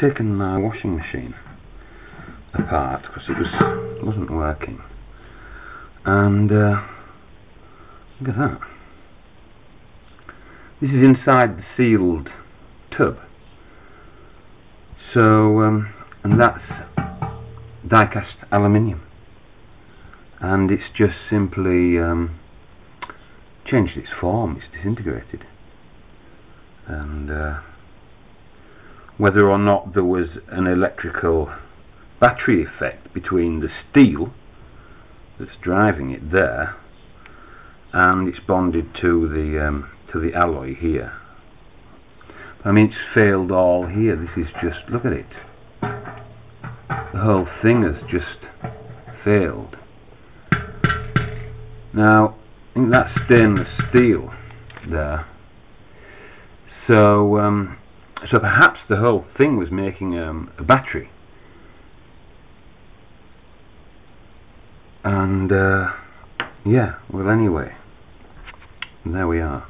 taken my washing machine apart because it wasn't working, and look at that. This is inside the sealed tub. So and that's die-cast aluminium, and it's just simply changed its form. It's disintegrated, and whether or not there was an electrical battery effect between the steel that's driving it there and it's bonded to the alloy here. I mean, it's failed all here. This is just, look at it. The whole thing has just failed. Now, I think that's stainless steel there. So perhaps the whole thing was making a battery. And yeah, well, anyway, there we are.